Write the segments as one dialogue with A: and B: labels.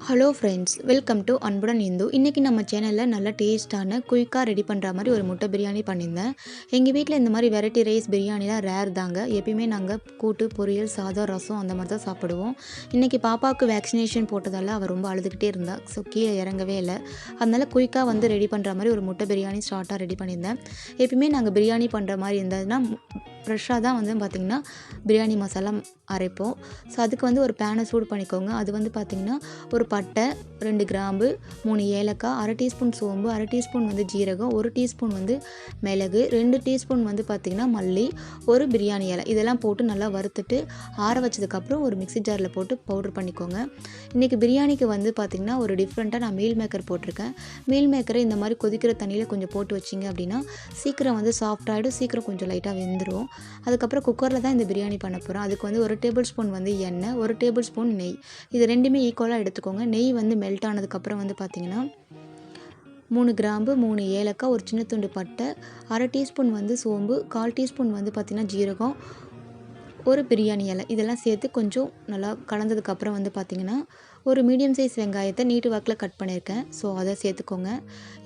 A: Hello friends, welcome to அன்புடன் இந்து. இன்றைக்கி நம்ம சேனலில் நல்ல டேஸ்ட்டான குயிக்காக ரெடி பண்ணுற மாதிரி ஒரு முட்டை பிரியாணி பண்ணியிருந்தேன். எங்கள் வீட்டில் இந்த மாதிரி வெரைட்டி ரைஸ் பிரியாணிலாம் ரேர் தாங்க. எப்பயுமே நாங்கள் கூட்டு, பொரியல், சாதம், ரசம் அந்த மாதிரி தான் சாப்பிடுவோம். இன்றைக்கி பாப்பாவுக்கு வேக்சினேஷன் போட்டதால் அவள் ரொம்ப அழுதுகிட்டே இருந்தாள். ஸோ கீழே இறங்கவே இல்லை. அதனால் குயிக்காக ரெடி பண்ணுற மாதிரி ஒரு முட்டை பிரியாணி ஸ்டார்ட்டாக ரெடி பண்ணியிருந்தேன். எப்பயுமே நாங்கள் பிரியாணி பண்ணுற மாதிரி இருந்ததுன்னா ஃப்ரெஷ்ஷாக தான் பார்த்திங்கன்னா பிரியாணி மசாலா அரைப்போம். ஸோ அதுக்கு ஒரு பேனை சூடு பண்ணிக்கோங்க. அது பார்த்திங்கன்னா ஒரு பட்டை, 2 கிராம்பு, 3 ஏலக்காய், 1/2 டீஸ்பூன் சோம்பு, 1/2 டீஸ்பூன் ஜீரகம், 1 டீஸ்பூன் மிளகு, 2 டீஸ்பூன் பார்த்திங்கன்னா மல்லி, ஒரு பிரியாணி இலை இதெல்லாம் போட்டு நல்லா வறுத்துட்டு ஆற வச்சதுக்கப்புறம் ஒரு மிக்ஸி ஜாரில் போட்டு பவுட்ரு பண்ணிக்கோங்க. இன்றைக்கி பிரியாணிக்கு பார்த்திங்கன்னா ஒரு டிஃப்ரெண்ட்டாக நான் மீல் மேக்கர் போட்டிருக்கேன். மீல் மேக்கரை இந்த மாதிரி கொதிக்கிற தண்ணியில் கொஞ்சம் போட்டு வச்சிங்க அப்படின்னா சீக்கிரம் சாஃப்டாகிடும், சீக்கிரம் கொஞ்சம் லைட்டாக வெந்துடும். அதுக்கப்புறம் குக்கரில் தான் இந்த பிரியாணி பண்ண போகிறோம். அதுக்கு 1 டேபிள் ஸ்பூன் எண்ணெய், 1 டேபிள் ஸ்பூன் நெய், இது ரெண்டுமே ஈக்குவலாக எடுத்துக்கோங்க. நெய் மெல்ட் ஆனதுக்கப்புறம் பார்த்திங்கன்னா 3 கிராம்பு, 3 ஏலக்காய், ஒரு சின்ன துண்டு பட்டை, 1/2 டீஸ்பூன் சோம்பு, 1/4 டீஸ்பூன் பார்த்திங்கன்னா ஜீரகம், ஒரு பிரியாணி இலை இதெல்லாம் சேர்த்து கொஞ்சம் நல்லா கலந்ததுக்கப்புறம் பார்த்திங்கன்னா ஒரு மீடியம் சைஸ் வெங்காயத்தை நீட்டு வாக்கில் கட் பண்ணியிருக்கேன். ஸோ அதை சேர்த்துக்கோங்க.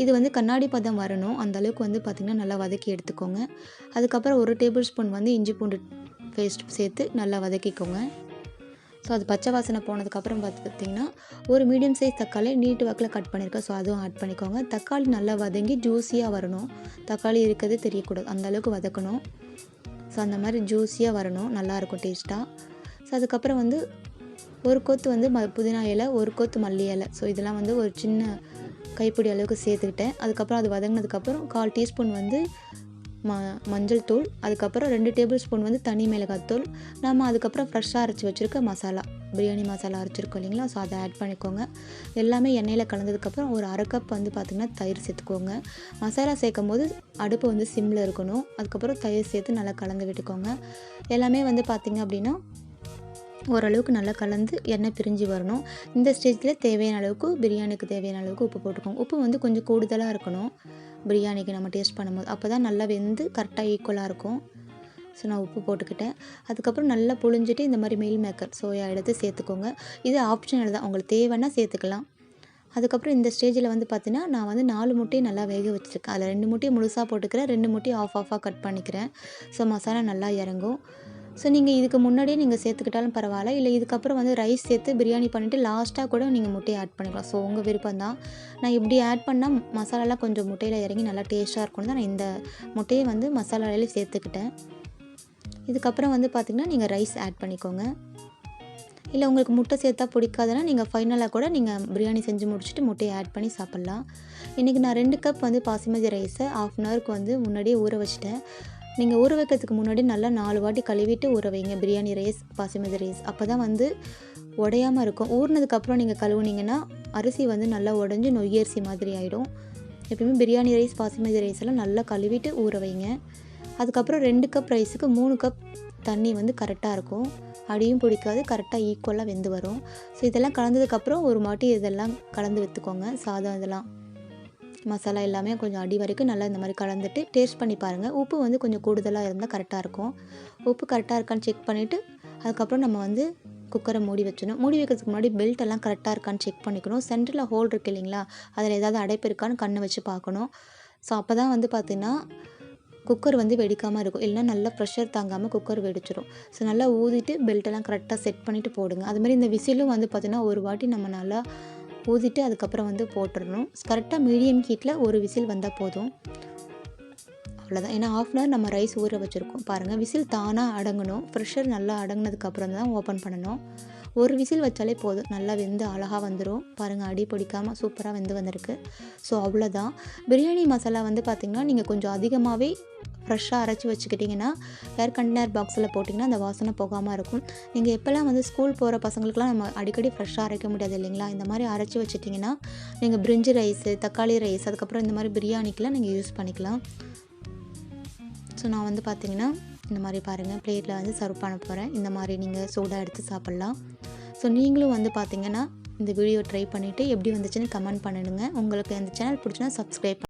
A: இது கண்ணாடி பதம் வரணும், அந்தளவுக்கு பார்த்திங்கன்னா நல்லா வதக்கி எடுத்துக்கோங்க. அதுக்கப்புறம் 1 டேபிள் ஸ்பூன் இஞ்சி பூண்டு பேஸ்ட் சேர்த்து நல்லா வதக்கிக்கோங்க. ஸோ அது பச்சை வாசனை போனதுக்கப்புறம் பார்த்திங்கன்னா ஒரு மீடியம் சைஸ் தக்காளி நீட்டு வாக்கில் கட் பண்ணியிருக்கேன். ஸோ அதுவும் ஆட் பண்ணிக்கோங்க. தக்காளி நல்லா வதங்கி ஜூஸியாக வரணும். தக்காளி இருக்கிறது தெரியக்கூடாது, அந்தளவுக்கு வதக்கணும். ஸோ அந்த மாதிரி ஜூஸியாக வரணும், நல்லாயிருக்கும் டேஸ்ட்டாக. ஸோ அதுக்கப்புறம் ஒரு கொத்து புதினா இலை, ஒரு கொத்து மல்லி இலை, ஸோ இதெல்லாம் ஒரு சின்ன கைப்பிடி அளவுக்கு சேர்த்துக்கிட்டேன். அதுக்கப்புறம் அது வதங்கினதுக்கப்புறம் 1/4 டீஸ்பூன் மஞ்சள் தூள், அதுக்கப்புறம் 2 டேபிள் ஸ்பூன் தனி மிளகாத்தூள், நம்ம அதுக்கப்புறம் ஃப்ரெஷ்ஷாக அரைச்சி வச்சுருக்க மசாலா, பிரியாணி மசாலா அரைச்சிருக்கோம் இல்லைங்களா, ஸோ அதை ஆட் பண்ணிக்கோங்க. எல்லாமே எண்ணெயில் கலந்ததுக்கப்புறம் ஒரு 1/2 கப் பார்த்திங்கன்னா தயிர் சேர்த்துக்கோங்க. மசாலா சேர்க்கும் போது அடுப்பு சிம்மில் இருக்கணும். அதுக்கப்புறம் தயிர் சேர்த்து நல்லா கலந்து விட்டுக்கோங்க. எல்லாமே பார்த்திங்க அப்படின்னா ஓரளவுக்கு நல்லா கலந்து எண்ணெய் பிரிஞ்சு வரணும். இந்த ஸ்டேஜில் தேவையான அளவுக்கு பிரியாணிக்கு தேவையான அளவுக்கு உப்பு போட்டுக்கோங்க. உப்பு கொஞ்சம் கூடுதலாக இருக்கணும் பிரியாணிக்கு நம்ம டேஸ்ட் பண்ணும்போது, அப்போ தான் நல்லா வெந்து கரெக்டாக ஈக்குவலாக இருக்கும். ஸோ நான் உப்பு போட்டுக்கிட்டேன். அதுக்கப்புறம் நல்லா புழிஞ்சிட்டு இந்த மாதிரி மீல் மேக்கர் சோயா எடுத்து சேர்த்துக்கோங்க. இது ஆப்ஷனல் தான், உங்களுக்கு தேவைன்னா சேர்த்துக்கலாம். அதுக்கப்புறம் இந்த ஸ்டேஜில் பார்த்தீங்கன்னா நான் 4 முட்டையை நல்லா வேக வச்சுருக்கேன். அதில் 2 முட்டையை முழுசாக போட்டுக்கிறேன், 2 முட்டையை ஆஃபாக கட் பண்ணிக்கிறேன். ஸோ மசாலா நல்லா இறங்கும். ஸோ நீங்கள் இதுக்கு முன்னாடியே நீங்கள் சேர்த்துக்கிட்டாலும் பரவாயில்ல, இல்லை இதுக்கப்புறம் ரைஸ் சேர்த்து பிரியாணி பண்ணிவிட்டு லாஸ்ட்டாக கூட நீங்கள் முட்டையை ஆட் பண்ணிக்கலாம். ஸோ உங்கள் விருப்பம் தான். நான் இப்படி ஆட் பண்ணால் மசாலாலாம் கொஞ்சம் முட்டையில் இறங்கி நல்லா டேஸ்ட்டாக இருக்கும்னு தான் நான் இந்த முட்டையை மசாலாவிலே சேர்த்துக்கிட்டேன். இதுக்கப்புறம் பார்த்திங்கன்னா நீங்கள் ரைஸ் ஆட் பண்ணிக்கோங்க. இல்லை உங்களுக்கு முட்டை சேர்த்தா பிடிக்காதுன்னா நீங்கள் ஃபைனலாக கூட நீங்கள் பிரியாணி செஞ்சு முடிச்சுட்டு முட்டையை ஆட் பண்ணி சாப்பிட்லாம். இன்றைக்கி நான் 2 கப் பாசுமதி ரைஸை 1/2 ஹவருக்கு முன்னாடியே ஊற வச்சுட்டேன். நீங்கள் ஊற வைக்கிறதுக்கு முன்னாடி நல்லா 4 வாட்டி கழுவிட்டு ஊற வைங்க பிரியாணி ரைஸ், பாசுமதி ரைஸ். அப்போ தான் உடையாமல் இருக்கும். ஊறினதுக்கப்புறம் நீங்கள் கழுவுனீங்கன்னா அரிசி நல்லா உடஞ்சி நொய் அரிசி மாதிரி ஆகிடும். எப்பயுமே பிரியாணி ரைஸ், பாசுமதி ரைஸ் எல்லாம் நல்லா கழுவிட்டு ஊற வைங்க. அதுக்கப்புறம் 2 கப் ரைஸுக்கு 3 கப் தண்ணி கரெக்டாக இருக்கும். அடியும் பிடிக்காது, கரெக்டாக ஈக்குவலாக வெந்து வரும். ஸோ இதெல்லாம் கலந்ததுக்கப்புறம் ஒரு மாட்டி இதெல்லாம் கலந்து வைத்துக்கோங்க. சாதம் இதெல்லாம் மசாலா எல்லாமே கொஞ்சம் அடி வரைக்கும் நல்லா இந்த மாதிரி கலந்துட்டு டேஸ்ட் பண்ணி பாருங்கள். உப்பு கொஞ்சம் கூடுதலாக இருந்தால் கரெக்டாக இருக்கும். உப்பு கரெக்டாக இருக்கான்னு செக் பண்ணிவிட்டு அதுக்கப்புறம் நம்ம குக்கரை மூடி வச்சிடணும். மூடி வைக்கிறதுக்கு முன்னாடி பெல்ட் எல்லாம் கரெக்டாக இருக்கான்னு செக் பண்ணிக்கணும். சென்டரில் ஹோல் இருக்குது இல்லைங்களா, அதில் ஏதாவது அடைப்பு இருக்கான்னு கண்ணை வச்சு பார்க்கணும். ஸோ அப்போ தான் பார்த்திங்கன்னா குக்கர் வெடிக்காமல் இருக்கும். இல்லைனா நல்லா ப்ரெஷர் தாங்காமல் குக்கர் வெடிச்சிடும். ஸோ நல்லா ஊதிட்டு பெல்ட்டெல்லாம் கரெக்டாக செட் பண்ணிவிட்டு போடுங்க. அதுமாதிரி இந்த விசிலும் பார்த்திங்கன்னா ஒரு வாட்டி நம்ம நல்லா ஊதிட்டு அதுக்கப்புறம் போட்டுடணும். கரெக்டாக மீடியம் ஹீட்டில் ஒரு விசில் வந்தால் போதும், அவ்வளோதான். ஏன்னா 1/2 ஹவர் நம்ம ரைஸ் ஊற வச்சுருக்கோம். பாருங்கள், விசில் தானாக அடங்கணும். ப்ரெஷர் நல்லா அடங்கினதுக்கப்புறம் தான் ஓப்பன் பண்ணணும். ஒரு விசில் வச்சாலே போதும், நல்லா வெந்து அழகாக வந்துடும். பாருங்கள், அடி பிடிக்காமல் சூப்பராக வந்திருக்கு. ஸோ அவ்வளோதான். பிரியாணி மசாலா பார்த்திங்கன்னா நீங்கள் கொஞ்சம் அதிகமாகவே ஃப்ரெஷ்ஷாக அரைச்சி வச்சுக்கிட்டிங்கன்னா ஏர் கண்டெய்னர் பாக்ஸில் போட்டிங்கன்னா அந்த வாசனை போகாமல் இருக்கும். நீங்கள் எப்போல்லாம் ஸ்கூல் போகிற பசங்களுக்குலாம் நம்ம அடிக்கடி ஃப்ரெஷ்ஷாக அரைக்க முடியாது இல்லைங்களா, இந்த மாதிரி அரைச்சி வச்சுட்டிங்கன்னா நீங்கள் பிரிஞ்சி ரைஸு, தக்காளி ரைஸ், அதுக்கப்புறம் இந்த மாதிரி பிரியாணிக்கெலாம் நீங்கள் யூஸ் பண்ணிக்கலாம். ஸோ நான் பார்த்திங்கன்னா இந்த மாதிரி பாருங்கள் பிளேட்டில் சர்வ் பண்ண போகிறேன். இந்த மாதிரி நீங்கள் சூடாக எடுத்து சாப்பிட்லாம். ஸோ நீங்களும் பார்த்திங்கன்னா இந்த வீடியோ ட்ரை பண்ணிவிட்டு எப்படி வந்துச்சுன்னு கமெண்ட் பண்ணிடுங்க. உங்களுக்கு இந்த சேனல் பிடிச்சுன்னா சப்ஸ்கிரைப்